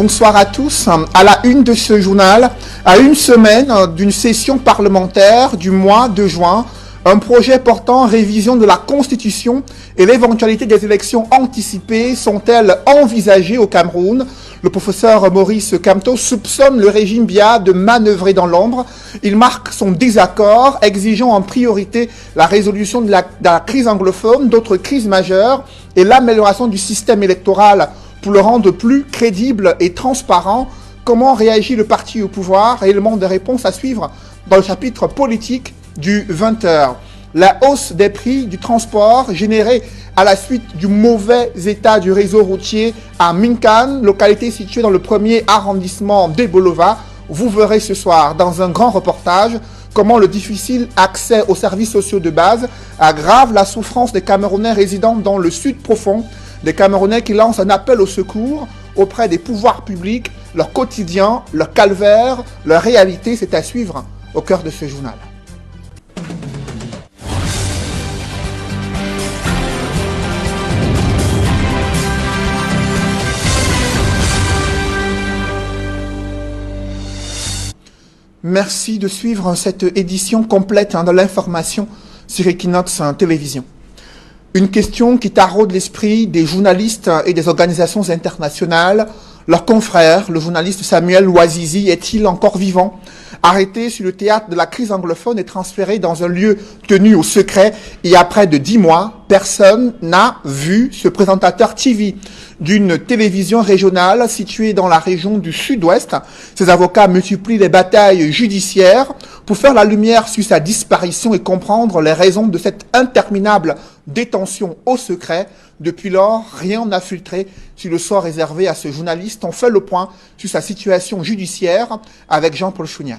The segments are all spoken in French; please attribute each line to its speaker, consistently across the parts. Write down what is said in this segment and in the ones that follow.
Speaker 1: Bonsoir à tous. À la une de ce journal, à une semaine d'une session parlementaire du mois de juin, un projet portant révision de la Constitution et l'éventualité des élections anticipées sont-elles envisagées au Cameroun? Le professeur Maurice Kamto soupçonne le régime Biya de manœuvrer dans l'ombre. Il marque son désaccord, exigeant en priorité la résolution de la crise anglophone, d'autres crises majeures et l'amélioration du système électoral pour le rendre plus crédible et transparent. Comment réagit le parti au pouvoir? Élément de réponse à suivre dans le chapitre politique du 20h. La hausse des prix du transport générée à la suite du mauvais état du réseau routier à Minkan, localité située dans le premier arrondissement d'Ebolova. Vous verrez ce soir dans un grand reportage comment le difficile accès aux services sociaux de base aggrave la souffrance des Camerounais résidant dans le sud profond, des Camerounais qui lancent un appel au secours auprès des pouvoirs publics. Leur quotidien, leur calvaire, leur réalité, c'est à suivre au cœur de ce journal. Merci de suivre cette édition complète de l'information sur Equinox Télévision. Une question qui taraude l'esprit des journalistes et des organisations internationales. Leur confrère, le journaliste Samuel Ouazizi, est-il encore vivant? Arrêté sur le théâtre de la crise anglophone et transféré dans un lieu tenu au secret il y a près de 10 mois, personne n'a vu ce présentateur TV d'une télévision régionale située dans la région du sud-ouest. Ses avocats multiplient les batailles judiciaires pour faire la lumière sur sa disparition et comprendre les raisons de cette interminable détention au secret. Depuis lors, rien n'a filtré sur le sort réservé à ce journaliste. On fait le point sur sa situation judiciaire avec Jean-Paul Chouniat.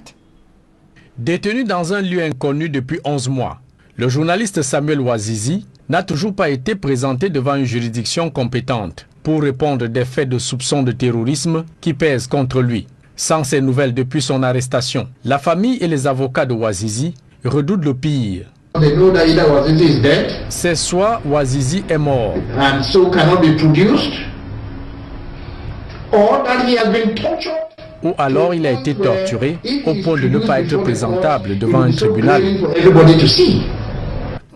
Speaker 2: Détenu dans un lieu inconnu depuis 11 mois, le journaliste Samuel Ouazizi n'a toujours pas été présenté devant une juridiction compétente pour répondre des faits de soupçon de terrorisme qui pèsent contre lui. Sans ces nouvelles depuis son arrestation, la famille et les avocats de Ouazizi redoutent le pire. C'est soit Ouazizi est mort,
Speaker 3: and so cannot be produced, or that he has been tortured,
Speaker 2: ou alors il a été torturé au point de ne pas être présentable devant un tribunal.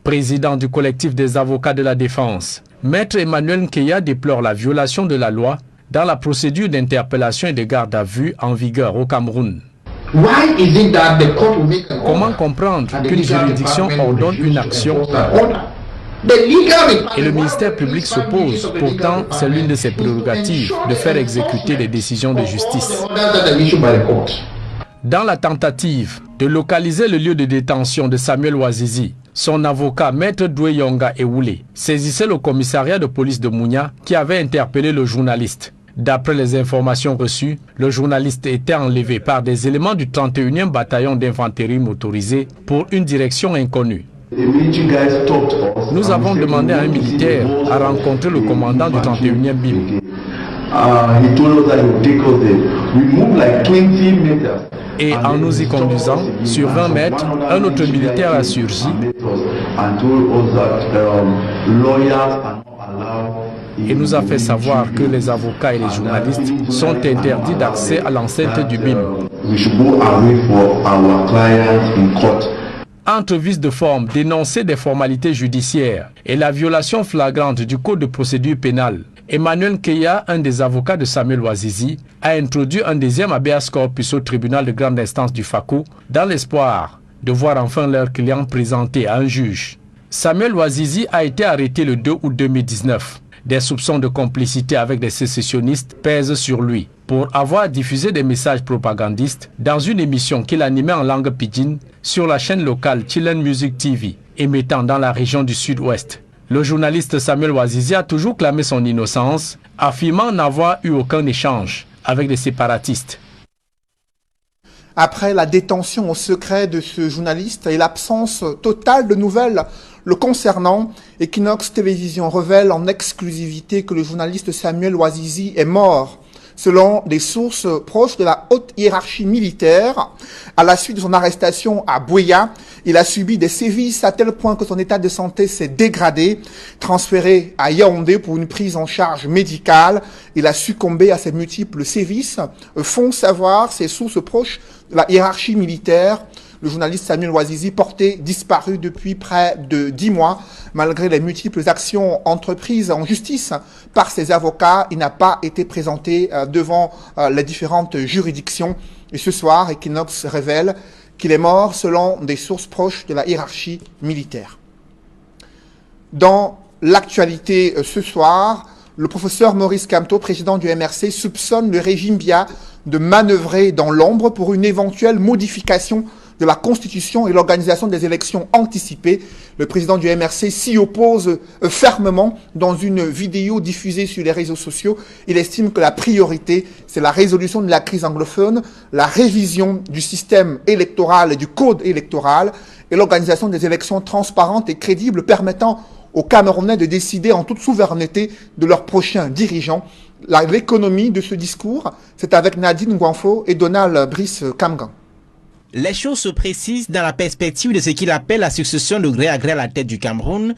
Speaker 2: Président du collectif des avocats de la défense, Maître Emmanuel Nkeya déplore la violation de la loi dans la procédure d'interpellation et de garde à vue en vigueur au Cameroun. Comment comprendre qu'une juridiction ordonne une action et le ministère public s'oppose? Pourtant, c'est l'une de ses prérogatives de faire exécuter les décisions de justice. Dans la tentative de localiser le lieu de détention de Samuel Ouazizi, son avocat, Maître Doué-Yonga Ewoulé, saisissait le commissariat de police de Mounia qui avait interpellé le journaliste. D'après les informations reçues, le journaliste était enlevé par des éléments du 31e bataillon d'infanterie motorisé pour une direction inconnue. Nous avons demandé à un militaire à rencontrer le commandant du 31e BIM. Et en nous y conduisant, sur 20 mètres, un autre militaire a surgi et nous a fait savoir que les avocats et les journalistes sont interdits d'accès à l'enceinte du BIM. Entre vices de forme, dénoncer des formalités judiciaires et la violation flagrante du code de procédure pénale, Emmanuel Nkeya, un des avocats de Samuel Ouazizi, a introduit un deuxième habeas corpus au tribunal de grande instance du Fako dans l'espoir de voir enfin leur client présenté à un juge. Samuel Ouazizi a été arrêté le 2 août 2019. Des soupçons de complicité avec des sécessionnistes pèsent sur lui pour avoir diffusé des messages propagandistes dans une émission qu'il animait en langue pidgin sur la chaîne locale Chilen Music TV, émettant dans la région du sud-ouest. Le journaliste Samuel Ouazizi a toujours clamé son innocence, affirmant n'avoir eu aucun échange avec des séparatistes.
Speaker 1: Après la détention au secret de ce journaliste et l'absence totale de nouvelles le concernant, Equinox Télévision révèle en exclusivité que le journaliste Samuel Ouazizi est mort. Selon des sources proches de la haute hiérarchie militaire, à la suite de son arrestation à Buea, il a subi des sévices à tel point que son état de santé s'est dégradé. Transféré à Yaoundé pour une prise en charge médicale, il a succombé à ces multiples sévices, font savoir ses sources proches de la hiérarchie militaire. Le journaliste Samuel Ouazizi, porté disparu depuis près de 10 mois. Malgré les multiples actions entreprises en justice par ses avocats, il n'a pas été présenté devant les différentes juridictions. Et ce soir, Equinox révèle qu'il est mort selon des sources proches de la hiérarchie militaire. Dans l'actualité ce soir, le professeur Maurice Kamto, président du MRC, soupçonne le régime Biya de manœuvrer dans l'ombre pour une éventuelle modification de la Constitution et l'organisation des élections anticipées. Le président du MRC s'y oppose fermement dans une vidéo diffusée sur les réseaux sociaux. Il estime que la priorité, c'est la résolution de la crise anglophone, la révision du système électoral et du code électoral et l'organisation des élections transparentes et crédibles permettant aux Camerounais de décider en toute souveraineté de leurs prochains dirigeants. L'économie de ce discours, c'est avec Nadine Ngwanfo et Donald Brice Kamgan.
Speaker 4: Les choses se précisent dans la perspective de ce qu'il appelle la succession de gré à gré à la tête du Cameroun,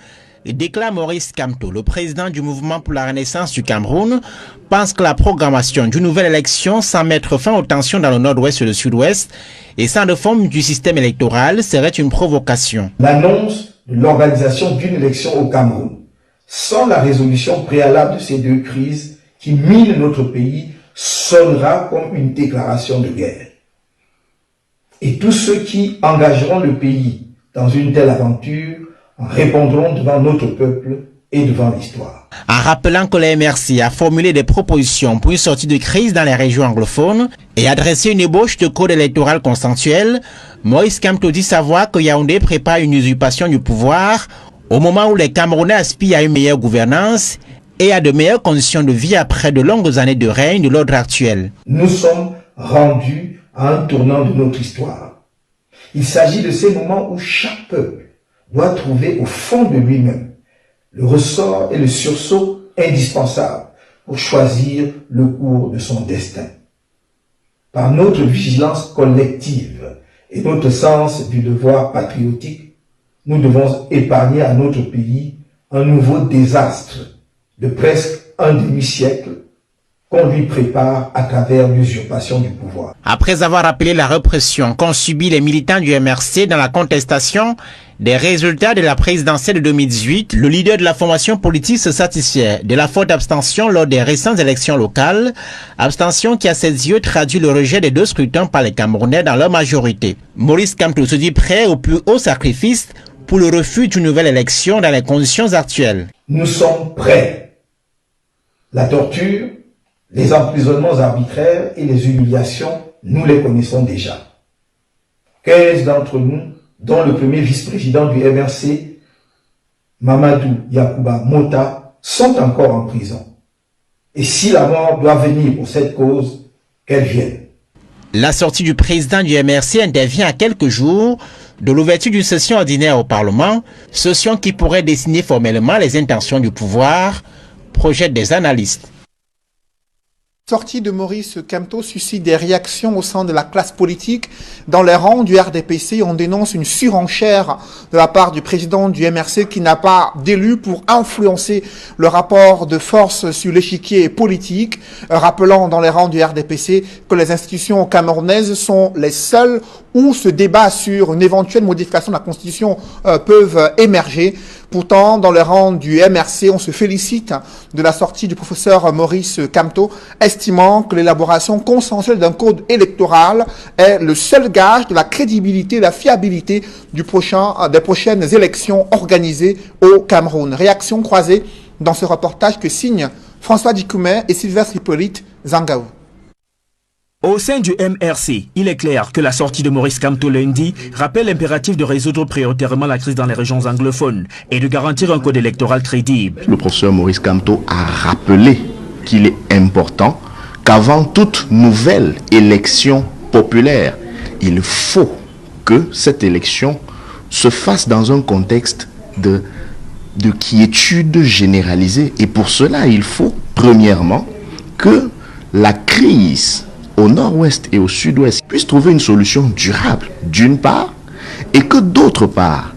Speaker 4: déclare Maurice Kamto. Le président du mouvement pour la renaissance du Cameroun pense que la programmation d'une nouvelle élection sans mettre fin aux tensions dans le nord-ouest et le sud-ouest et sans réforme du système électoral serait une provocation.
Speaker 5: L'annonce de l'organisation d'une élection au Cameroun, sans la résolution préalable de ces deux crises qui minent notre pays, sonnera comme une déclaration de guerre. Et tous ceux qui engageront le pays dans une telle aventure répondront devant notre peuple et devant l'histoire.
Speaker 4: En rappelant que le MRC a formulé des propositions pour une sortie de crise dans les régions anglophones et adressé une ébauche de code électoral consensuel, Maurice Kamto dit savoir que Yaoundé prépare une usurpation du pouvoir au moment où les Camerounais aspirent à une meilleure gouvernance et à de meilleures conditions de vie après de longues années de règne de l'ordre actuel.
Speaker 5: Nous sommes rendus à un tournant de notre histoire. Il s'agit de ces moments où chaque peuple doit trouver au fond de lui-même le ressort et le sursaut indispensables pour choisir le cours de son destin. Par notre vigilance collective et notre sens du devoir patriotique, nous devons épargner à notre pays un nouveau désastre de presque un demi-siècle qu'on lui prépare à travers l'usurpation du pouvoir.
Speaker 4: Après avoir rappelé la répression qu'ont subi les militants du MRC dans la contestation des résultats de la présidentielle de 2018, le leader de la formation politique se satisfait de la forte abstention lors des récentes élections locales, abstention qui à ses yeux traduit le rejet des deux scrutins par les Camerounais dans leur majorité. Maurice Kamto se dit prêt au plus haut sacrifice pour le refus d'une nouvelle élection dans les conditions actuelles.
Speaker 5: Nous sommes prêts. La torture, les emprisonnements arbitraires et les humiliations, nous les connaissons déjà. 15 d'entre nous, dont le premier vice-président du MRC, Mamadou Yacouba Mota, sont encore en prison. Et si la mort doit venir pour cette cause, qu'elle vienne.
Speaker 4: La sortie du président du MRC intervient à quelques jours de l'ouverture d'une session ordinaire au Parlement, session qui pourrait dessiner formellement les intentions du pouvoir, projette des analystes.
Speaker 1: Sortie de Maurice Kamto suscite des réactions au sein de la classe politique. Dans les rangs du RDPC, on dénonce une surenchère de la part du président du MRC qui n'a pas d'élu pour influencer le rapport de force sur l'échiquier politique, rappelant dans les rangs du RDPC que les institutions camerounaises sont les seules où ce débat sur une éventuelle modification de la Constitution peuvent émerger. Pourtant, dans le rang du MRC, on se félicite de la sortie du professeur Maurice Kamto, estimant que l'élaboration consensuelle d'un code électoral est le seul gage de la crédibilité et de la fiabilité des prochaines élections organisées au Cameroun. Réaction croisée dans ce reportage que signent François Dikoumé et Sylvestre Hippolyte Zangaou.
Speaker 6: Au sein du MRC, il est clair que la sortie de Maurice Kamto lundi rappelle l'impératif de résoudre prioritairement la crise dans les régions anglophones et de garantir un code électoral crédible.
Speaker 7: Le professeur Maurice Kamto a rappelé qu'il est important qu'avant toute nouvelle élection populaire, il faut que cette élection se fasse dans un contexte de quiétude généralisée. Et pour cela, il faut, premièrement, que la crise au nord-ouest et au sud-ouest puisse trouver une solution durable, d'une part, et que d'autre part,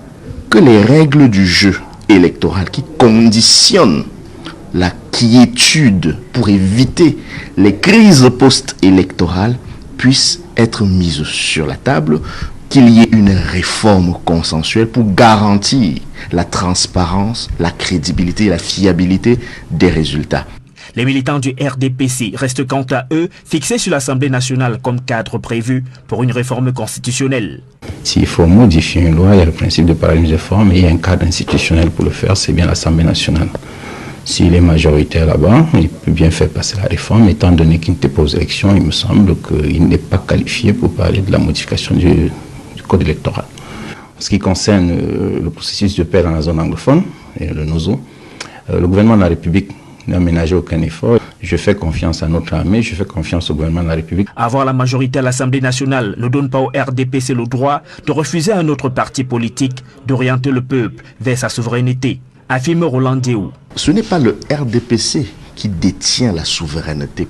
Speaker 7: que les règles du jeu électoral qui conditionnent la quiétude pour éviter les crises post-électorales puissent être mises sur la table, qu'il y ait une réforme consensuelle pour garantir la transparence, la crédibilité et la fiabilité des résultats.
Speaker 6: Les militants du RDPC restent quant à eux fixés sur l'Assemblée nationale comme cadre prévu pour une réforme constitutionnelle.
Speaker 8: S'il faut modifier une loi, il y a le principe de paralysie de forme et il y a un cadre institutionnel pour le faire, c'est bien l'Assemblée nationale. S'il est majoritaire là-bas, il peut bien faire passer la réforme, étant donné qu'il n'était pas aux élections, il me semble qu'il n'est pas qualifié pour parler de la modification du code électoral. En ce qui concerne le processus de paix dans la zone anglophone, et le NOZO, le gouvernement de la République n'a ménagé aucun effort. Je fais confiance à notre armée, je fais confiance au gouvernement de la République.
Speaker 6: Avoir la majorité à l'Assemblée nationale ne donne pas au RDPC le droit de refuser à un autre parti politique d'orienter le peuple vers sa souveraineté, affirme Roland Diéou.
Speaker 7: Ce n'est pas le RDPC qui détient la souveraineté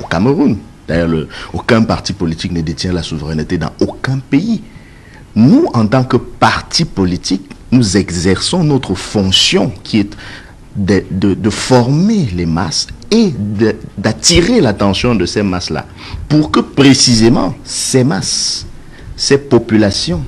Speaker 7: au Cameroun. D'ailleurs, aucun parti politique ne détient la souveraineté dans aucun pays. Nous, en tant que parti politique, nous exerçons notre fonction qui est de former les masses et d'attirer l'attention de ces masses-là pour que précisément ces masses, ces populations,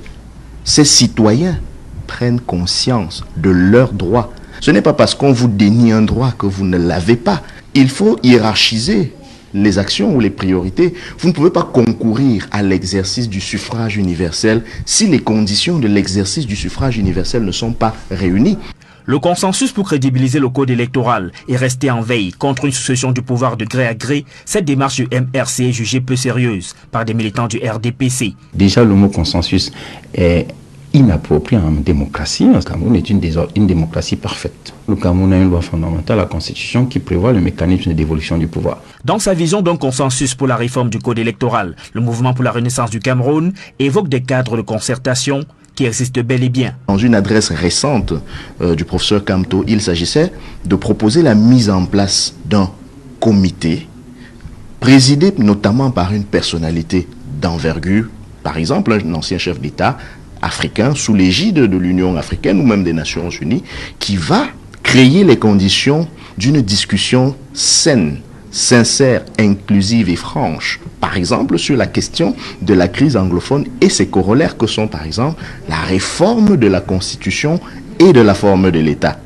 Speaker 7: ces citoyens prennent conscience de leurs droits. Ce n'est pas parce qu'on vous dénie un droit que vous ne l'avez pas. Il faut hiérarchiser les actions ou les priorités. Vous ne pouvez pas concourir à l'exercice du suffrage universel si les conditions de l'exercice du suffrage universel ne sont pas réunies.
Speaker 6: Le consensus pour crédibiliser le code électoral est resté en veille contre une succession du pouvoir de gré à gré. Cette démarche du MRC est jugée peu sérieuse par des militants du RDPC.
Speaker 8: Déjà, le mot consensus est inapproprié en démocratie. Le Cameroun est une démocratie parfaite. Le Cameroun a une loi fondamentale, la Constitution, qui prévoit le mécanisme d'évolution du pouvoir.
Speaker 6: Dans sa vision d'un consensus pour la réforme du code électoral, le mouvement pour la renaissance du Cameroun évoque des cadres de concertation qui existe bel et bien.
Speaker 7: Dans une adresse récente du professeur Kamto, il s'agissait de proposer la mise en place d'un comité présidé notamment par une personnalité d'envergure, par exemple un ancien chef d'État africain sous l'égide de l'Union africaine ou même des Nations Unies, qui va créer les conditions d'une discussion saine, sincère, inclusive et franche. Par exemple, sur la question de la crise anglophone et ses corollaires que sont, par exemple, la réforme de la Constitution et de la forme de l'État.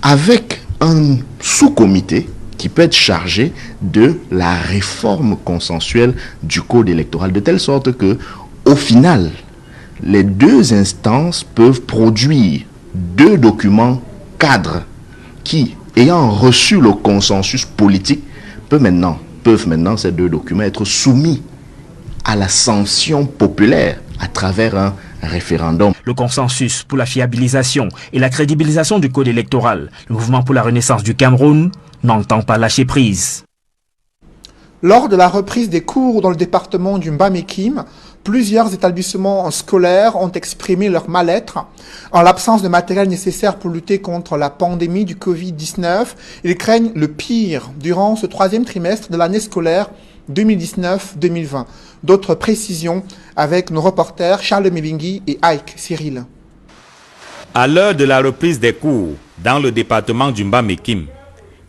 Speaker 7: Avec un sous-comité qui peut être chargé de la réforme consensuelle du code électoral, de telle sorte que, au final, les deux instances peuvent produire deux documents cadres qui, ayant reçu le consensus politique, peuvent maintenant ces deux documents être soumis à la sanction populaire à travers un référendum.
Speaker 6: Le consensus pour la fiabilisation et la crédibilisation du code électoral, le mouvement pour la renaissance du Cameroun n'entend pas lâcher prise.
Speaker 1: Lors de la reprise des cours dans le département du Mbamekime, plusieurs établissements scolaires ont exprimé leur mal-être. En l'absence de matériel nécessaire pour lutter contre la pandémie du Covid-19, ils craignent le pire durant ce troisième trimestre de l'année scolaire 2019-2020. D'autres précisions avec nos reporters Charles Mélingui et Ike Cyril.
Speaker 9: À l'heure de la reprise des cours dans le département du Mbamekime,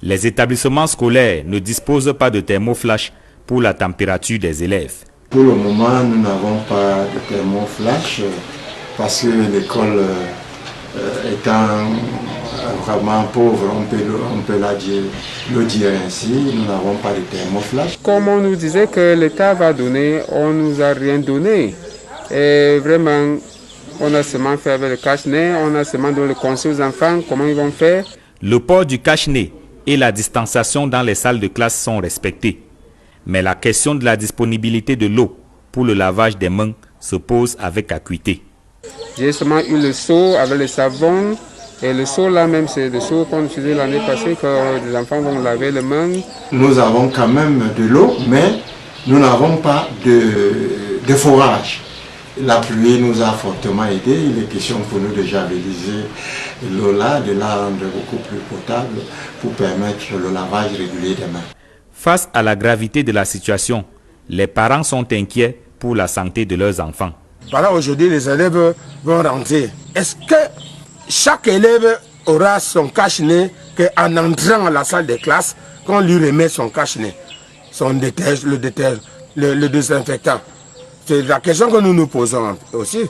Speaker 9: les établissements scolaires ne disposent pas de thermoflash pour la température des élèves.
Speaker 10: Pour le moment, nous n'avons pas de thermoflash parce que l'école étant vraiment pauvre, on peut le dire ainsi, nous n'avons pas de thermoflash.
Speaker 11: Comme on nous disait que l'État va donner, on ne nous a rien donné. Et vraiment, on a seulement fait avec le cache-nez, on a seulement donné le conseil aux enfants, comment ils vont faire.
Speaker 9: Le port du cache-nez et la distanciation dans les salles de classe sont respectés. Mais la question de la disponibilité de l'eau pour le lavage des mains se pose avec acuité.
Speaker 11: J'ai seulement eu le seau avec le savon. Et le seau là même, c'est le seau qu'on utilisait l'année passée quand les enfants vont laver les mains.
Speaker 10: Nous avons quand même de l'eau, mais nous n'avons pas de forage. La pluie nous a fortement aidé. Il est question pour nous de javeliser l'eau là, de la rendre beaucoup plus potable pour permettre le lavage régulier des mains.
Speaker 9: Face à la gravité de la situation, les parents sont inquiets pour la santé de leurs enfants.
Speaker 12: Voilà, aujourd'hui, les élèves vont rentrer. Est-ce que chaque élève aura son cache-nez qu'en entrant à la salle de classe, qu'on lui remet son cache-nez, son le désinfectant? C'est la question que nous nous posons aussi.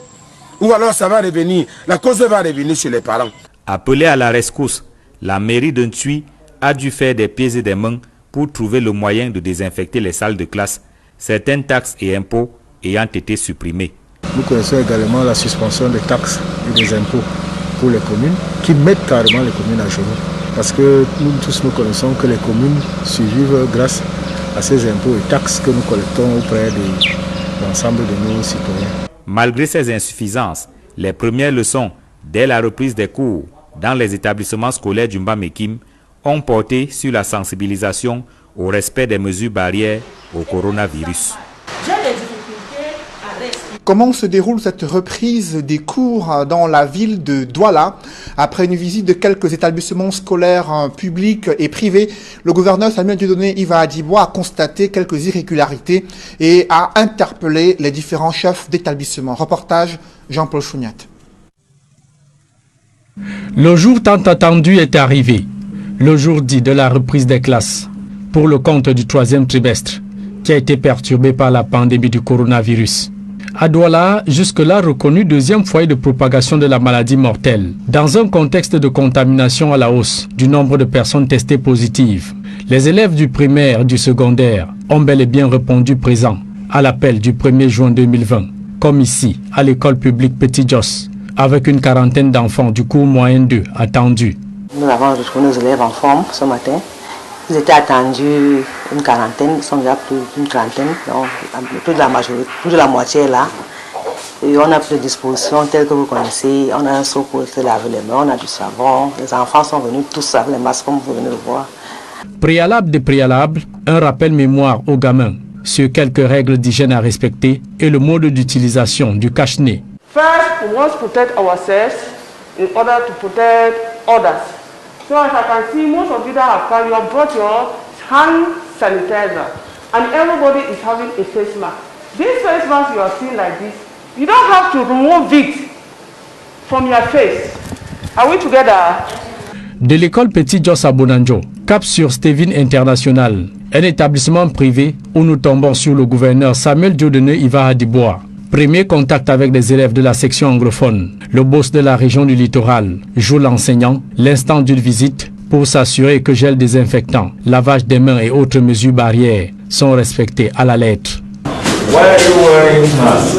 Speaker 12: Ou alors ça va revenir, la cause va revenir sur les parents.
Speaker 9: Appelée à la rescousse, la mairie de Ntui a dû faire des pieds et des mains pour trouver le moyen de désinfecter les salles de classe, certaines taxes et impôts ayant été supprimés.
Speaker 13: Nous connaissons également la suspension des taxes et des impôts pour les communes qui mettent carrément les communes à genoux. Parce que nous tous nous connaissons que les communes survivent grâce à ces impôts et taxes que nous collectons auprès de l'ensemble de nos citoyens.
Speaker 9: Malgré ces insuffisances, les premières leçons dès la reprise des cours dans les établissements scolaires du Mba-Mekim ont porté sur la sensibilisation au respect des mesures barrières au coronavirus.
Speaker 1: Comment se déroule cette reprise des cours dans la ville de Douala? Après une visite de quelques établissements scolaires publics et privés, le gouverneur Samuel Dieudonné Iva Adibois a constaté quelques irrégularités et a interpellé les différents chefs d'établissement. Reportage Jean-Paul Chouniat.
Speaker 2: Le jour tant attendu est arrivé, le jour dit de la reprise des classes pour le compte du 3e trimestre qui a été perturbé par la pandémie du coronavirus. À Douala, jusque-là reconnu deuxième foyer de propagation de la maladie mortelle, dans un contexte de contamination à la hausse du nombre de personnes testées positives. Les élèves du primaire et du secondaire ont bel et bien répondu présent à l'appel du 1er juin 2020, comme ici, à l'école publique Petit Jos, avec une quarantaine d'enfants du cours moyen 2 attendus.
Speaker 14: Nous avons retrouvé nos élèves en forme ce matin. Ils étaient attendus une quarantaine, ils sont déjà plus d'une trentaine, donc plus de la majorité, plus de la moitié est là. Et on a pris des dispositions telles que vous connaissez, on a un seau pour se laver les mains, on a du savon, les enfants sont venus tous avec les masques comme vous venez de voir.
Speaker 2: Préalable des préalables, un rappel mémoire aux gamins sur quelques règles d'hygiène à respecter et le mode d'utilisation du cache-nez.
Speaker 15: First, we must protect ourselves in order to protect others. So as I can see, most of you that have come, you have brought your hand sanitizer, and everybody is having a face mask. This face mask you are seeing like this, you don't have to remove it from your face. Are we together?
Speaker 2: De l'école Petit Jos à Bonanjo, cap sur Stevin International, un établissement privé où nous tombons sur le gouverneur Samuel Dieudonné Iva Adibois. Premier contact avec les élèves de la section anglophone. Le boss de la région du littoral joue l'enseignant l'instant d'une visite pour s'assurer que gel désinfectant, lavage des mains et autres mesures barrières sont respectées à la lettre.
Speaker 16: Why are you wearing mask?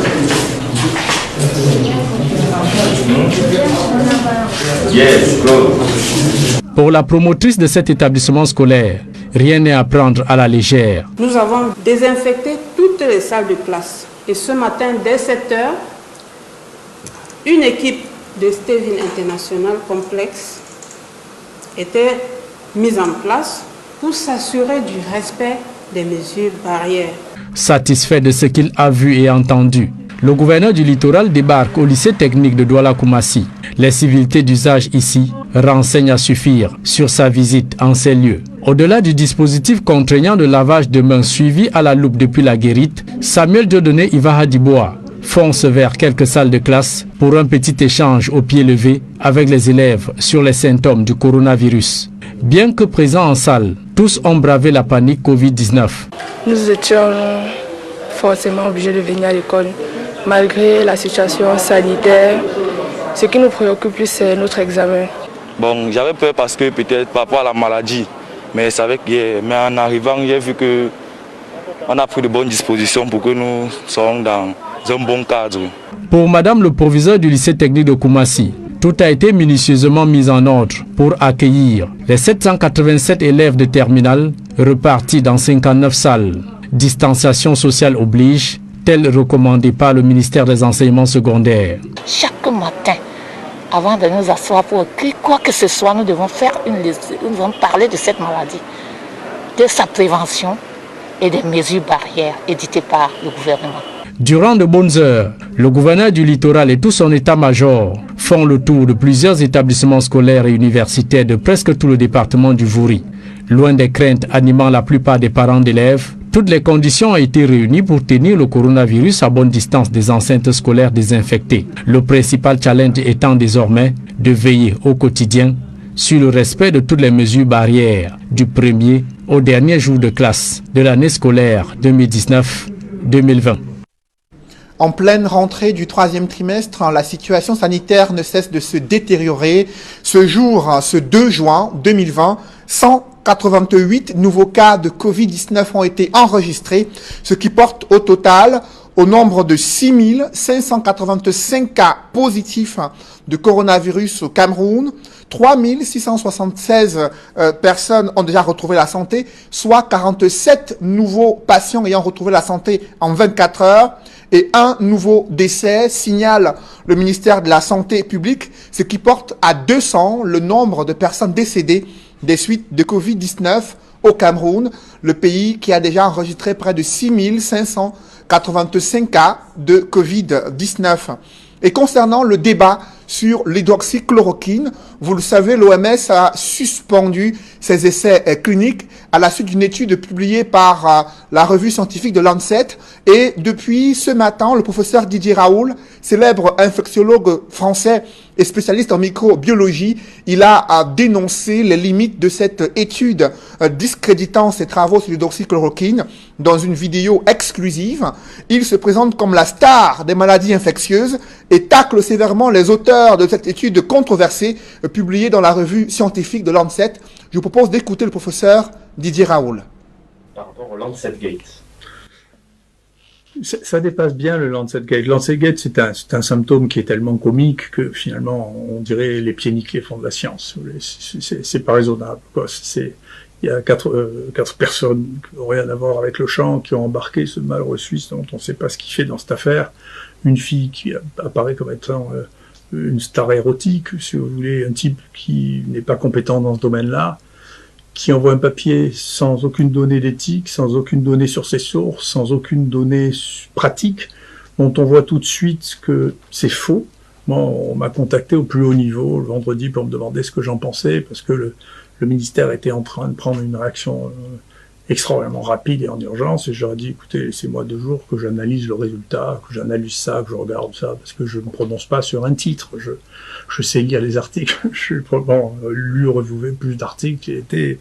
Speaker 16: Yes, good.
Speaker 2: Pour la promotrice de cet établissement scolaire, rien n'est à prendre à la légère.
Speaker 15: Nous avons désinfecté toutes les salles de classe. Et ce matin, dès 7 h, une équipe de Stevin International Complexe était mise en place pour s'assurer du respect des mesures barrières.
Speaker 2: Satisfait de ce qu'il a vu et entendu, le gouverneur du littoral débarque au lycée technique de Douala-Koumassi. Les civilités d'usage ici renseignent à suffire sur sa visite en ces lieux. Au-delà du dispositif contraignant de lavage de mains suivi à la loupe depuis la guérite, Samuel Dieudonné Iva Adibois fonce vers quelques salles de classe pour un petit échange au pied levé avec les élèves sur les symptômes du coronavirus. Bien que présents en salle, tous ont bravé la panique Covid-19.
Speaker 17: Nous étions forcément obligés de venir à l'école, malgré la situation sanitaire. Ce qui nous préoccupe plus, c'est notre examen.
Speaker 18: Bon, j'avais peur parce que peut-être par rapport à la maladie, mais en arrivant, j'ai vu qu'on a pris de bonnes dispositions pour que nous soyons dans un bon cadre.
Speaker 2: Pour Madame le proviseur du lycée technique de Koumassi, tout a été minutieusement mis en ordre pour accueillir les 787 élèves de terminale repartis dans 59 salles. Distanciation sociale oblige, telle recommandée par le ministère des enseignements secondaires.
Speaker 19: Chaque matin, avant de nous asseoir pour écrire quoi que ce soit, nous devons parler de cette maladie, de sa prévention et des mesures barrières éditées par le gouvernement.
Speaker 2: Durant de bonnes heures, le gouverneur du littoral et tout son état-major font le tour de plusieurs établissements scolaires et universitaires de presque tout le département du Vouri. Loin des craintes animant la plupart des parents d'élèves, toutes les conditions ont été réunies pour tenir le coronavirus à bonne distance des enceintes scolaires désinfectées. Le principal challenge étant désormais de veiller au quotidien sur le respect de toutes les mesures barrières du premier au dernier jour de classe de l'année scolaire 2019-2020.
Speaker 1: En pleine rentrée du troisième trimestre, la situation sanitaire ne cesse de se détériorer. Ce jour, ce 2 juin 2020, 188 nouveaux cas de Covid-19 ont été enregistrés, ce qui porte au total au nombre de 6 585 cas positifs de coronavirus au Cameroun. 3 676 personnes ont déjà retrouvé la santé, soit 47 nouveaux patients ayant retrouvé la santé en 24 heures. Et un nouveau décès, signale le ministère de la Santé publique, ce qui porte à 200 le nombre de personnes décédées des suites de Covid-19 au Cameroun, le pays qui a déjà enregistré près de 6 585 cas de Covid-19. Et concernant le débat sur l'hydroxychloroquine, vous le savez, l'OMS a suspendu ses essais cliniques à la suite d'une étude publiée par la revue scientifique de Lancet. Et depuis ce matin, le professeur Didier Raoul, célèbre infectiologue français et spécialiste en microbiologie, il a dénoncé les limites de cette étude, discréditant ses travaux sur l'hydroxychloroquine dans une vidéo exclusive. Il se présente comme la star des maladies infectieuses et tacle sévèrement les auteurs de cette étude controversée publiée dans la revue scientifique de Lancet. Je vous propose d'écouter le professeur Didier Raoul.
Speaker 20: Par rapport au Lancet Gate.
Speaker 21: Ça dépasse bien le Lancet Gate. Lancet Gate, c'est un symptôme qui est tellement comique que finalement, on dirait les pieds nickelés font de la science. C'est pas raisonnable, quoi. Il y a quatre personnes qui n'ont rien à voir avec le champ, qui ont embarqué ce malheureux Suisse dont on ne sait pas ce qu'il fait dans cette affaire. Une fille qui apparaît comme étant une star érotique, si vous voulez, un type qui n'est pas compétent dans ce domaine-là, qui envoie un papier sans aucune donnée d'éthique, sans aucune donnée sur ses sources, sans aucune donnée pratique, dont on voit tout de suite que c'est faux. Moi, on m'a contacté au plus haut niveau le vendredi pour me demander ce que j'en pensais, parce que le ministère était en train de prendre une réaction extraordinairement rapide et en urgence, et je leur ai dit, écoutez, laissez-moi 2 jours que j'analyse le résultat, que j'analyse ça, que je regarde ça, parce que je ne me prononce pas sur un titre, je sais lire les articles, je suis probablement lu, revu plus d'articles qui étaient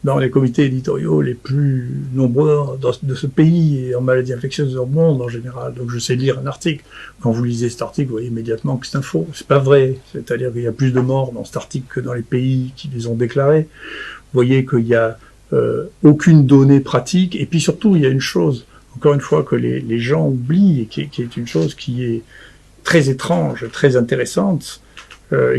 Speaker 21: dans les comités éditoriaux les plus nombreux de ce pays et en maladies infectieuses au monde en général, donc je sais lire un article. Quand vous lisez cet article, vous voyez immédiatement que c'est un faux, c'est pas vrai, c'est-à-dire qu'il y a plus de morts dans cet article que dans les pays qui les ont déclarés. Vous voyez qu'il y a aucune donnée pratique, et puis surtout il y a une chose, encore une fois, que les gens oublient, et qui est une chose qui est très étrange, très intéressante,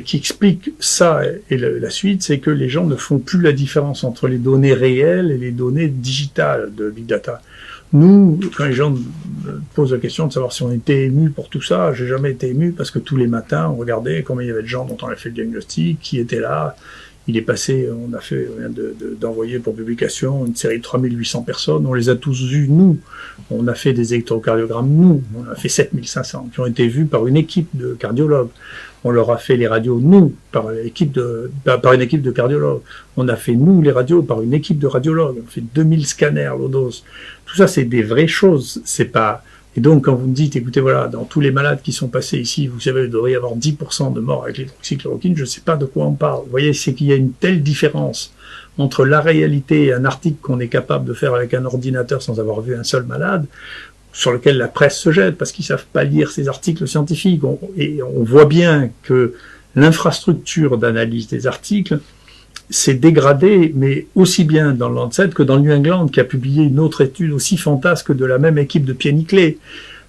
Speaker 21: qui explique ça et la suite, c'est que les gens ne font plus la différence entre les données réelles et les données digitales de Big Data. Nous, quand les gens me posent la question de savoir si on était ému pour tout ça, j'ai jamais été ému, parce que tous les matins, on regardait combien il y avait de gens dont on a fait le diagnostic, qui étaient là. Il est passé, on vient d'envoyer pour publication une série de 3800 personnes, on les a tous vus, nous. On a fait des électrocardiogrammes, nous. On a fait 7500, qui ont été vus par une équipe de cardiologues. On leur a fait les radios, nous, par une équipe de cardiologues. On a fait, nous, les radios par une équipe de radiologues. On a fait 2000 scanners, low-dose. Tout ça, c'est des vraies choses. C'est pas... Et donc, quand vous me dites, écoutez, voilà, dans tous les malades qui sont passés ici, vous savez, il devrait y avoir 10% de morts avec l'hydroxychloroquine, je ne sais pas de quoi on parle. Vous voyez, c'est qu'il y a une telle différence entre la réalité et un article qu'on est capable de faire avec un ordinateur sans avoir vu un seul malade, sur lequel la presse se jette, parce qu'ils savent pas lire ces articles scientifiques. Et on voit bien que l'infrastructure d'analyse des articles s'est dégradée, mais aussi bien dans le Lancet que dans le New England, qui a publié une autre étude aussi fantasque de la même équipe de pieds nickelés.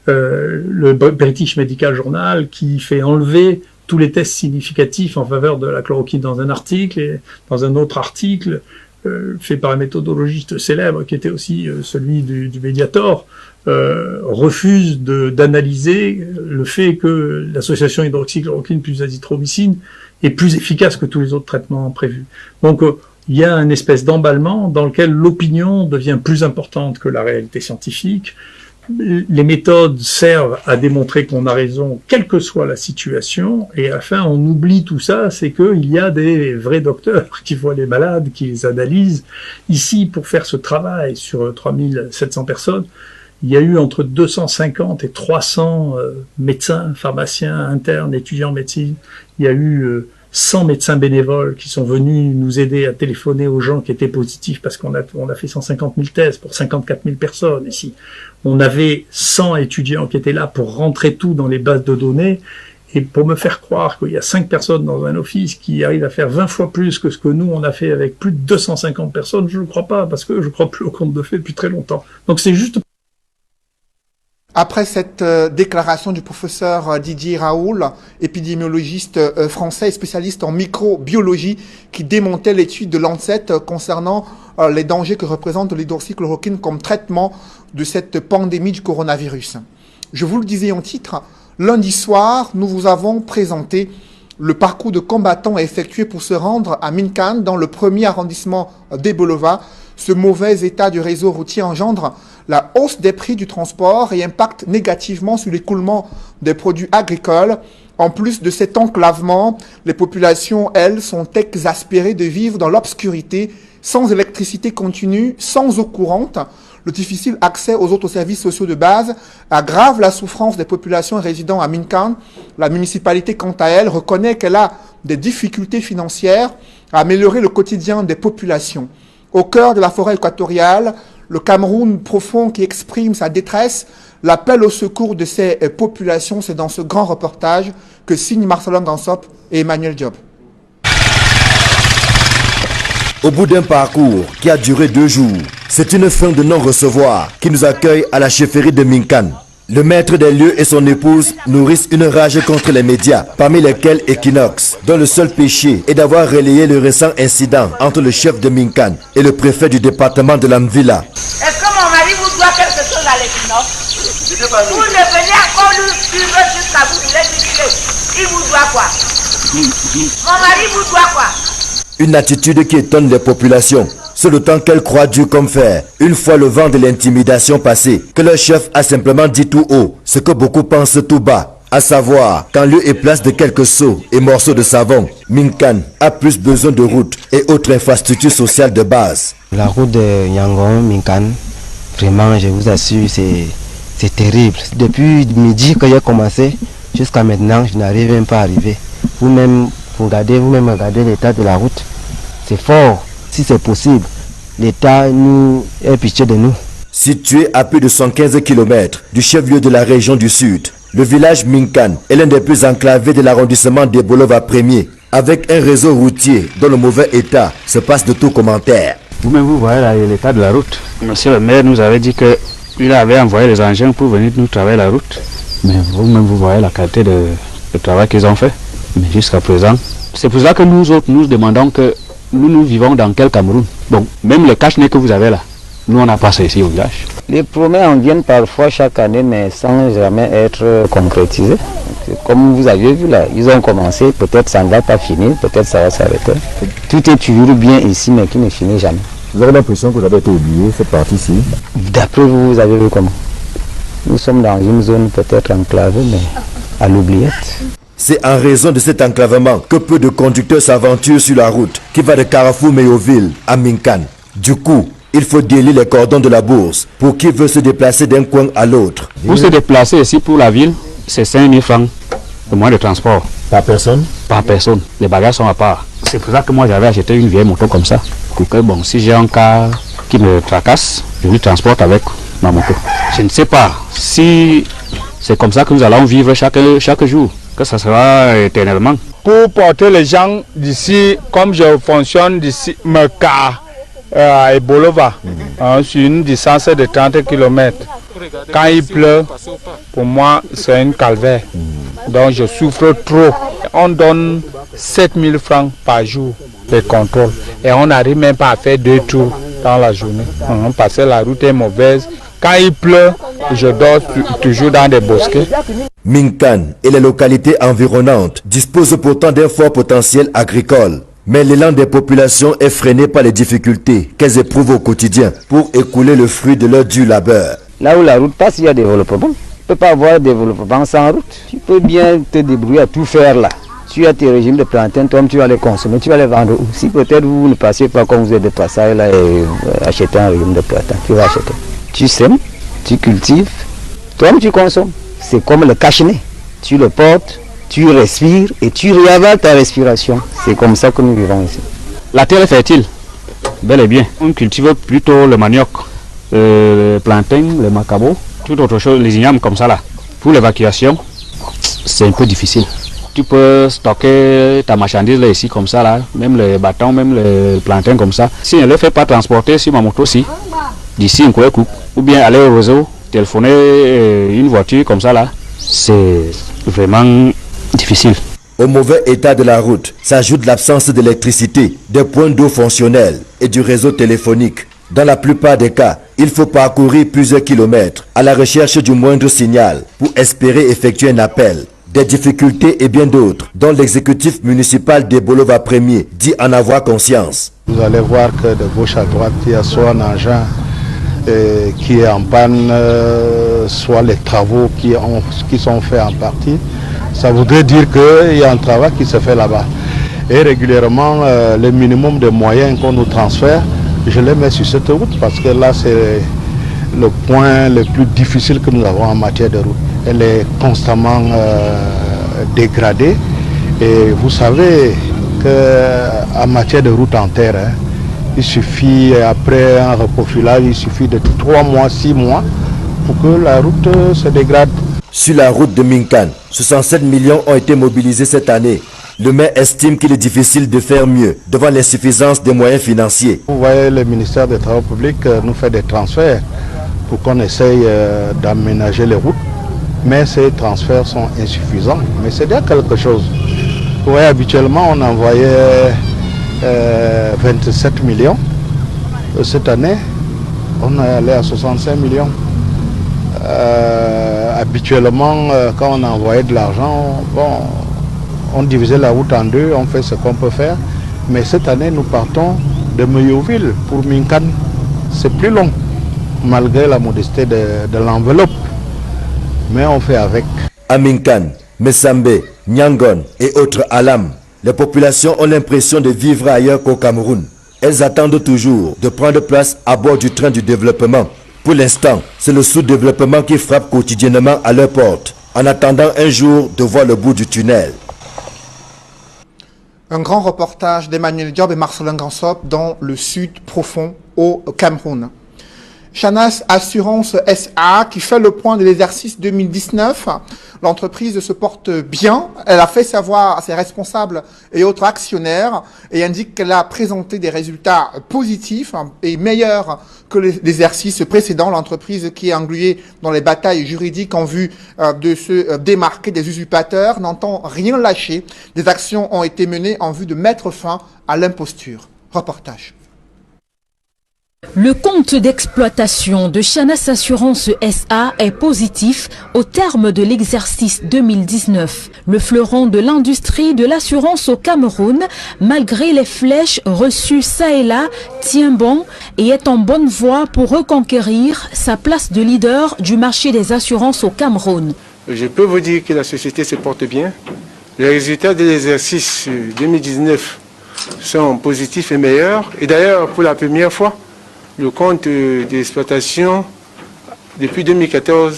Speaker 21: Le British Medical Journal, qui fait enlever tous les tests significatifs en faveur de la chloroquine dans un article, et dans un autre article, fait par un méthodologiste célèbre, qui était aussi celui du Mediator, refuse d'analyser le fait que l'association hydroxychloroquine plus azithromycine est plus efficace que tous les autres traitements prévus. Donc il y a une espèce d'emballement dans lequel l'opinion devient plus importante que la réalité scientifique. les méthodes servent à démontrer qu'on a raison, quelle que soit la situation, et à la fin, on oublie tout ça, c'est qu'il y a des vrais docteurs qui voient les malades, qui les analysent. Ici, pour faire ce travail sur 3700 personnes, il y a eu entre 250 et 300 médecins, pharmaciens, internes, étudiants en médecine. Il y a eu 100 médecins bénévoles qui sont venus nous aider à téléphoner aux gens qui étaient positifs parce qu'on a fait 150 000 tests pour 54 000 personnes ici. On avait 100 étudiants qui étaient là pour rentrer tout dans les bases de données et pour me faire croire qu'il y a 5 personnes dans un office qui arrivent à faire 20 fois plus que ce que nous on a fait avec plus de 250 personnes, je ne crois pas parce que je ne crois plus au conte de fées depuis très longtemps. Donc c'est juste.
Speaker 1: Après cette déclaration du professeur Didier Raoul, épidémiologiste français et spécialiste en microbiologie, qui démontait l'étude de Lancet concernant les dangers que représente l'hydroxychloroquine comme traitement de cette pandémie du coronavirus. Je vous le disais en titre, lundi soir, nous vous avons présenté le parcours de combattants effectué pour se rendre à Minkan, dans le premier arrondissement d'Ebolova. Ce mauvais état du réseau routier engendre la hausse des prix du transport et impacte négativement sur l'écoulement des produits agricoles. En plus de cet enclavement, les populations, elles, sont exaspérées de vivre dans l'obscurité, sans électricité continue, sans eau courante. Le difficile accès aux autres services sociaux de base aggrave la souffrance des populations résidant à Minkan. La municipalité, quant à elle, reconnaît qu'elle a des difficultés financières à améliorer le quotidien des populations. Au cœur de la forêt équatoriale, le Cameroun profond qui exprime sa détresse, l'appel au secours de ces populations, c'est dans ce grand reportage que signent Marcelin Gansop et Emmanuel Diop.
Speaker 3: Au bout d'un parcours qui a duré 2 jours, c'est une fin de non-recevoir qui nous accueille à la chefferie de Minkan. Le maître des lieux et son épouse nourrissent une rage contre les médias, parmi lesquels Equinox, dont le seul péché est d'avoir relayé le récent incident entre le chef de Minkan et le préfet du département de l'Amvila.
Speaker 22: Est-ce que mon mari vous doit quelque chose à l'Equinox? Vous ne venez encore lui suivre jusqu'à vous l'expliquer. Il vous doit quoi? Mon mari vous doit quoi?
Speaker 3: Une attitude qui étonne les populations. C'est le temps qu'elles croient dur comme fer, une fois le vent de l'intimidation passé, que leur chef a simplement dit tout haut ce que beaucoup pensent tout bas, à savoir qu'en lieu et place de quelques seaux et morceaux de savon, Minkan a plus besoin de routes et autres infrastructures sociales de base.
Speaker 23: La route de Yangon, Minkan, vraiment je vous assure, c'est terrible. Depuis midi que j'ai commencé, jusqu'à maintenant, je n'arrive même pas à arriver. Vous-même regardez l'état de la route, c'est fort. Si c'est possible, l'État nous ait pitié de nous.
Speaker 3: Situé à plus de 115 km du chef-lieu de la région du Sud, le village Minkan est l'un des plus enclavés de l'arrondissement d'Ebolova 1er, avec un réseau routier dont le mauvais état se passe de tout commentaire.
Speaker 24: Vous-même, vous voyez l'état de la route. Monsieur le maire nous avait dit qu'il avait envoyé les engins pour venir nous travailler la route. Mais vous-même, vous voyez la qualité de travail qu'ils ont fait. Mais jusqu'à présent, c'est pour ça que nous autres, nous demandons que nous vivons dans quel Cameroun? Bon, même le cache-nez que vous avez là, nous on n'a pas ça ici au village.
Speaker 23: Les promesses en viennent parfois chaque année, mais sans jamais être concrétisées. Comme vous avez vu là, ils ont commencé, peut-être ça ne va pas finir, peut-être ça va s'arrêter. Tout est toujours bien ici, mais qui ne finit jamais.
Speaker 3: Vous avez l'impression que vous avez été oublié, cette partie-ci?
Speaker 23: D'après vous, vous avez vu comment? Nous sommes dans une zone peut-être enclavée, mais à l'oubliette.
Speaker 3: C'est en raison de cet enclavement que peu de conducteurs s'aventurent sur la route qui va de Carrefour Méoville à Minkan. Du coup, il faut délier les cordons de la bourse pour qui veut se déplacer d'un coin à l'autre.
Speaker 24: Pour se déplacer ici pour la ville, c'est 5 000 francs de moyen de transport.
Speaker 3: Par personne?
Speaker 24: Par personne. Les bagages sont à part. C'est pour ça que moi j'avais acheté une vieille moto comme ça. Pour que bon, si j'ai un cas qui me tracasse, je lui transporte avec ma moto. Je ne sais pas si c'est comme ça que nous allons vivre chaque jour, que ça sera éternellement.
Speaker 25: Pour porter les gens d'ici, comme je fonctionne d'ici, à Ebolova, sur une distance de 30 km. Quand il pleut, pour moi, c'est une calvaire. Donc je souffre trop. On donne 7 000 francs par jour de contrôle. Et on n'arrive même pas à faire 2 tours dans la journée. Parce que la route est mauvaise. Quand il pleut, je dors toujours dans des bosquets.
Speaker 3: Minkan et les localités environnantes disposent pourtant d'un fort potentiel agricole. Mais l'élan des populations est freiné par les difficultés qu'elles éprouvent au quotidien pour écouler le fruit de leur dur labeur.
Speaker 4: Là où la route passe, il y a développement. Tu ne peux pas avoir développement sans route. Tu peux bien te débrouiller à tout faire là. Tu as tes régimes de plantain, toi tu vas les consommer, tu vas les vendre où? Si peut-être vous ne passez pas comme vous êtes de passage là et achetez un régime de plantain, tu vas acheter. Tu sèmes, tu cultives, toi tu consommes. C'est comme le cache-nez. Tu le portes, tu respires et tu réavales ta respiration. C'est comme ça que nous vivons ici.
Speaker 24: La terre est fertile, bel et bien. On cultive plutôt le manioc, le plantain, le macabo, toute autre chose, les ignames comme ça là. Pour l'évacuation, c'est un peu difficile. Tu peux stocker ta marchandise là ici comme ça là, même le bâton, même le plantain comme ça. Si on ne le fait pas transporter sur ma moto aussi, d'ici un coup, ou bien aller au réseau, téléphoner une voiture comme ça là, c'est vraiment difficile.
Speaker 3: Au mauvais état de la route s'ajoute l'absence d'électricité, des points d'eau fonctionnels et du réseau téléphonique. Dans la plupart des cas, il faut parcourir plusieurs kilomètres à la recherche du moindre signal pour espérer effectuer un appel. Des difficultés et bien d'autres dont l'exécutif municipal de Bolova Premier dit en avoir conscience.
Speaker 13: Vous allez voir que de gauche à droite, il y a soit un engin qui est en panne, soit les travaux qui sont faits en partie. Ça voudrait dire qu'il y a un travail qui se fait là-bas. Et régulièrement, le minimum de moyens qu'on nous transfère, je les mets sur cette route parce que là, c'est le point le plus difficile que nous avons en matière de route. Elle est constamment dégradée et vous savez qu'en matière de route en terre, il suffit après un reprofilage, il suffit de 3 mois, 6 mois pour que la route se dégrade.
Speaker 3: Sur la route de Minkan, 67 millions ont été mobilisés cette année. Le maire estime qu'il est difficile de faire mieux devant l'insuffisance des moyens financiers.
Speaker 13: Vous voyez, le ministère des Travaux publics nous fait des transferts pour qu'on essaye d'aménager les routes. Mais ces transferts sont insuffisants. Mais c'est déjà quelque chose. Vous voyez, habituellement, on envoyait 27 millions. Cette année, on est allé à 65 millions. Habituellement, quand on envoyait de l'argent, bon, on divisait la route en deux, on fait ce qu'on peut faire. Mais cette année, nous partons de Meyouville pour Minkan. C'est plus long, malgré la modestie de l'enveloppe. Mais on fait avec.
Speaker 3: À Minkan, Messambe, Nyangon et autres Alam, les populations ont l'impression de vivre ailleurs qu'au Cameroun. Elles attendent toujours de prendre place à bord du train du développement. Pour l'instant, c'est le sous-développement qui frappe quotidiennement à leur porte, en attendant un jour de voir le bout du tunnel.
Speaker 1: Un grand reportage d'Emmanuel Diop et Marcelin Gansop dans le sud profond au Cameroun. Chanas Assurance SA qui fait le point de l'exercice 2019. L'entreprise se porte bien. Elle a fait savoir à ses responsables et autres actionnaires et indique qu'elle a présenté des résultats positifs et meilleurs que l'exercice précédent. L'entreprise qui est engluée dans les batailles juridiques en vue de se démarquer des usurpateurs n'entend rien lâcher. Des actions ont été menées en vue de mettre fin à l'imposture. Reportage.
Speaker 5: Le compte d'exploitation de Chanas Assurance SA est positif au terme de l'exercice 2019. Le fleuron de l'industrie de l'assurance au Cameroun, malgré les flèches reçues ça et là, tient bon et est en bonne voie pour reconquérir sa place de leader du marché des assurances au Cameroun.
Speaker 12: Je peux vous dire que la société se porte bien. Les résultats de l'exercice 2019 sont positifs et meilleurs. Et d'ailleurs, pour la première fois, le compte d'exploitation depuis 2014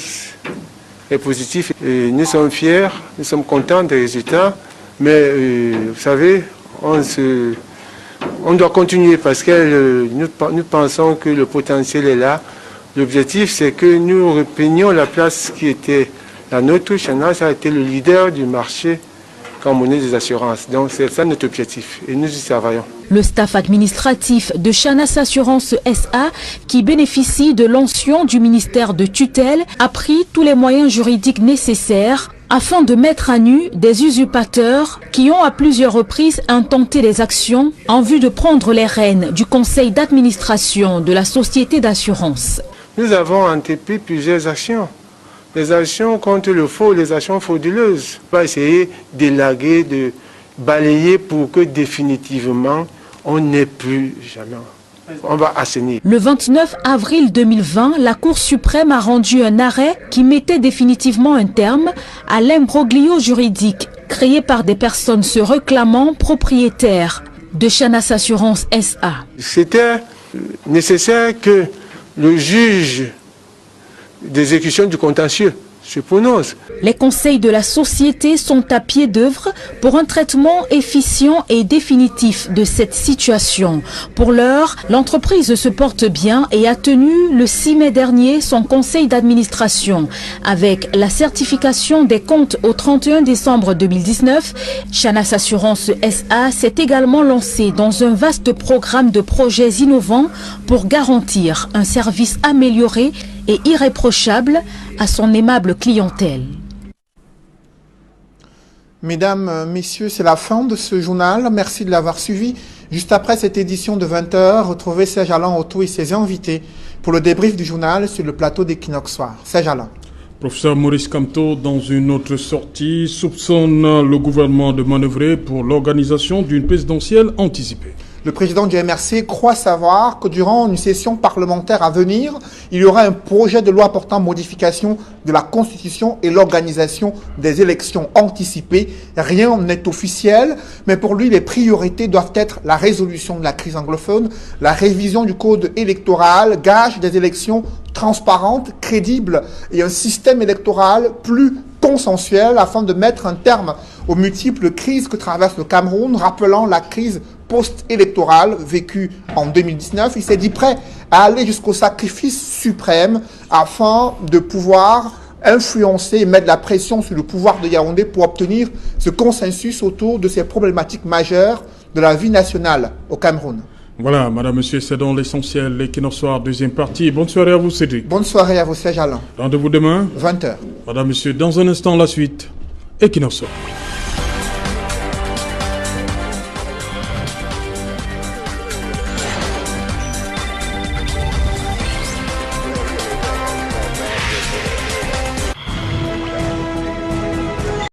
Speaker 12: est positif. Et nous sommes fiers, nous sommes contents des résultats, mais vous savez, on doit continuer parce que nous pensons que le potentiel est là. L'objectif, c'est que nous reprenions la place qui était la nôtre. Chanas a été le leader du marché camerounais des assurances. Donc c'est ça notre objectif et nous y travaillons.
Speaker 5: Le staff administratif de Chanas Assurance SA, qui bénéficie de l'onction du ministère de tutelle, a pris tous les moyens juridiques nécessaires afin de mettre à nu des usurpateurs qui ont à plusieurs reprises intenté des actions en vue de prendre les rênes du conseil d'administration de la société d'assurance.
Speaker 12: Nous avons entrepris plusieurs actions. Les actions contre le faux, les actions frauduleuses. On va essayer d'élaguer, de balayer pour que définitivement on n'ait plus jamais on va assainir.
Speaker 5: Le 29 avril 2020, la Cour suprême a rendu un arrêt qui mettait définitivement un terme à l'imbroglio juridique créé par des personnes se réclamant propriétaires de Chanas Assurance SA.
Speaker 12: C'était nécessaire que le juge d'exécution du contentieux se prononce.
Speaker 5: Les conseils de la société sont à pied d'œuvre pour un traitement efficient et définitif de cette situation. Pour l'heure, l'entreprise se porte bien et a tenu le 6 mai dernier son conseil d'administration. Avec la certification des comptes au 31 décembre 2019, Chanas Assurance SA s'est également lancé dans un vaste programme de projets innovants pour garantir un service amélioré et irréprochable à son aimable clientèle.
Speaker 1: Mesdames, Messieurs, c'est la fin de ce journal. Merci de l'avoir suivi. Juste après cette édition de 20h, retrouvez Serge Alain Otto et ses invités pour le débrief du journal sur le plateau d'Equinox Soir. Serge Alain.
Speaker 6: Professeur Maurice Kamto, dans une autre sortie, soupçonne le gouvernement de manœuvrer pour l'organisation d'une présidentielle anticipée.
Speaker 1: Le président du MRC croit savoir que durant une session parlementaire à venir, il y aura un projet de loi portant modification de la Constitution et l'organisation des élections anticipées. Rien n'est officiel, mais pour lui, les priorités doivent être la résolution de la crise anglophone, la révision du code électoral, gage des élections transparentes, crédibles et un système électoral plus consensuel afin de mettre un terme aux multiples crises que traverse le Cameroun, rappelant la crise post-électorale vécue en 2019. Il s'est dit prêt à aller jusqu'au sacrifice suprême afin de pouvoir influencer et mettre la pression sur le pouvoir de Yaoundé pour obtenir ce consensus autour de ces problématiques majeures de la vie nationale au Cameroun.
Speaker 6: Voilà, madame, monsieur, c'est dans l'essentiel, l'Equinox Soir, deuxième partie. Bonne soirée à vous, Cédric.
Speaker 1: Bonne soirée à vous, Serge Alain.
Speaker 6: Rendez-vous demain.
Speaker 1: 20h.
Speaker 6: Madame, monsieur, dans un instant, la suite. Equinox Soir.